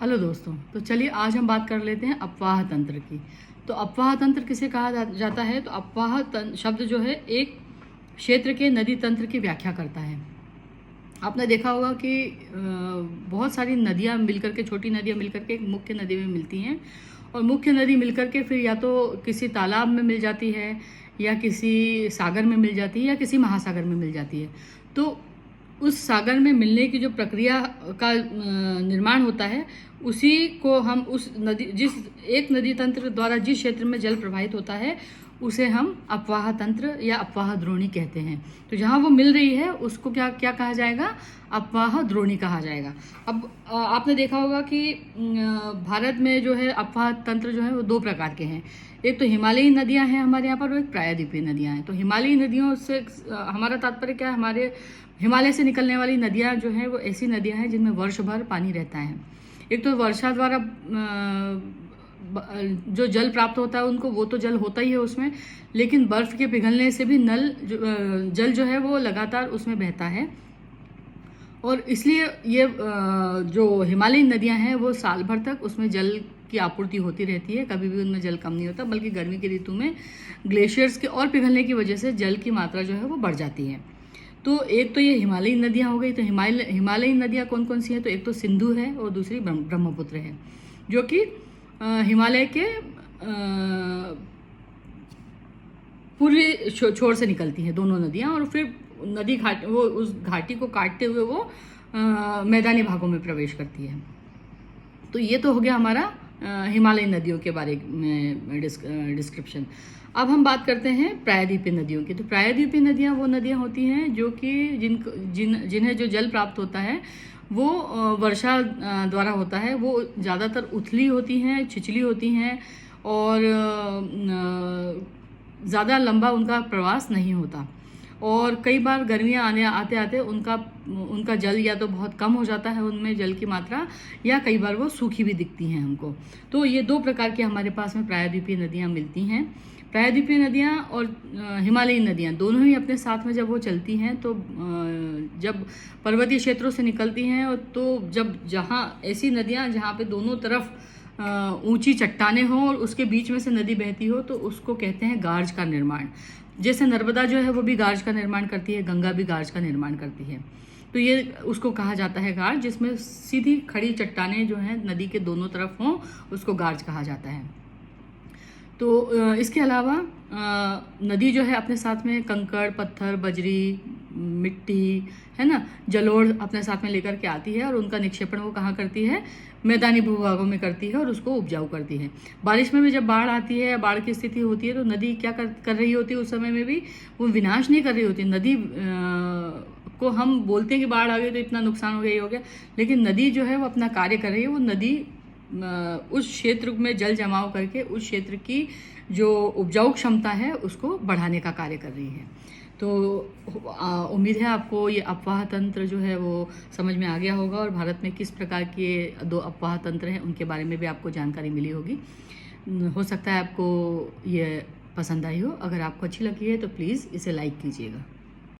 Hello दोस्तों, तो चलिए आज हम बात कर लेते हैं अपवाह तंत्र की। तो अपवाह तंत्र किसे कहा जाता है? तो अपवाह शब्द जो है एक क्षेत्र के नदी तंत्र की व्याख्या करता है। आपने देखा होगा कि बहुत सारी नदियाँ मिलकर के, छोटी नदियाँ मिलकर के एक मुख्य नदी में मिलती हैं, और मुख्य नदी मिलकर के फिर या तो किसी तालाब में मिल जाती है, या किसी सागर में मिल जाती है, या किसी महासागर में मिल जाती है। तो उस सागर में मिलने की जो प्रक्रिया का निर्माण होता है, उसी को हम उस नदी, जिस एक नदी तंत्र द्वारा जिस क्षेत्र में जल प्रवाहित होता है, उसे हम अपवाह तंत्र या अपवाह द्रोणी कहते हैं। तो जहाँ वो मिल रही है उसको क्या क्या कहा जाएगा? अपवाह द्रोणी कहा जाएगा। अब आपने देखा होगा कि भारत में जो है अपवाह तंत्र जो है वो दो प्रकार के हैं। एक तो हिमालयी नदियाँ हैं हमारे यहाँ पर, और एक प्रायद्वीपीय नदियाँ हैं। तो हिमालयी नदियों से हमारा तात्पर्य क्या है? हमारे हिमालय से निकलने वाली नदियाँ जो हैं वो ऐसी नदियाँ हैं जिनमें वर्ष भर पानी रहता है। एक तो वर्षा द्वारा जो जल प्राप्त होता है उनको, वो तो जल होता ही है उसमें, लेकिन बर्फ के पिघलने से भी जल जो है वो लगातार उसमें बहता है। और इसलिए ये जो हिमालयी नदियां हैं वो साल भर तक उसमें जल की आपूर्ति होती रहती है, कभी भी उनमें जल कम नहीं होता, बल्कि गर्मी की ऋतु में ग्लेशियर्स के और पिघलने की वजह से जल की मात्रा जो है वो बढ़ जाती है। तो एक तो ये हिमालयी नदियाँ हो गई। तो हिमालयी नदियाँ कौन कौन सी हैं? तो एक तो सिंधु है और दूसरी ब्रह्मपुत्र है, जो कि हिमालय के पूर्वी छोर से निकलती हैं दोनों नदियाँ, और फिर नदी घाट, वो उस घाटी को काटते हुए वो मैदानी भागों में प्रवेश करती है। तो ये तो हो गया हमारा हिमालयी नदियों के बारे में डिस्क्रिप्शन। अब हम बात करते हैं प्रायद्वीपीय नदियों की। तो प्रायद्वीपीय नदियाँ वो नदियाँ होती हैं जो कि जिन्हें जो जल प्राप्त होता है वो वर्षा द्वारा होता है। वो ज़्यादातर उथली होती हैं, छिछली होती हैं, और ज़्यादा लंबा उनका प्रवास नहीं होता। और कई बार गर्मियाँ आते आते उनका जल या तो बहुत कम हो जाता है, उनमें जल की मात्रा, या कई बार वो सूखी भी दिखती हैं हमको। तो ये दो प्रकार की हमारे पास में प्रायद्वीपीय नदियाँ मिलती हैं। प्रायद्वीपीय नदियाँ और हिमालयी नदियाँ दोनों ही अपने साथ में जब वो चलती हैं, तो जब पर्वतीय क्षेत्रों से निकलती हैं, और तो जब जहाँ ऐसी नदियाँ जहाँ पे दोनों तरफ ऊंची चट्टानें हों और उसके बीच में से नदी बहती हो, तो उसको कहते हैं गार्ज का निर्माण। जैसे नर्मदा जो है वो भी गार्ज का निर्माण करती है, गंगा भी गार्ज का निर्माण करती है। तो ये उसको कहा जाता है गार्ज, जिसमें सीधी खड़ी चट्टानें जो हैं नदी के दोनों तरफ हों, उसको गार्ज कहा जाता है। तो इसके अलावा नदी जो है अपने साथ में कंकड़, पत्थर, बजरी, मिट्टी, है ना, जलोढ़ अपने साथ में लेकर के आती है, और उनका निक्षेपण वो कहाँ करती है? मैदानी भूभागों में करती है, और उसको उपजाऊ करती है। बारिश में भी जब बाढ़ आती है, बाढ़ की स्थिति होती है, तो नदी क्या कर रही होती है? उस समय में भी वो विनाश नहीं कर रही होती। नदी को हम बोलते हैं कि बाढ़ आ गई तो इतना नुकसान हो गया, ये हो गया, लेकिन नदी जो है वो अपना कार्य कर रही है। वो नदी उस क्षेत्र में जल जमाव करके उस क्षेत्र की जो उपजाऊ क्षमता है उसको बढ़ाने का कार्य कर रही है। तो उम्मीद है आपको ये अपवाह तंत्र जो है वो समझ में आ गया होगा, और भारत में किस प्रकार के दो अपवाह तंत्र हैं उनके बारे में भी आपको जानकारी मिली होगी। हो सकता है आपको ये पसंद आई हो। अगर आपको अच्छी लगी है तो प्लीज़ इसे लाइक कीजिएगा।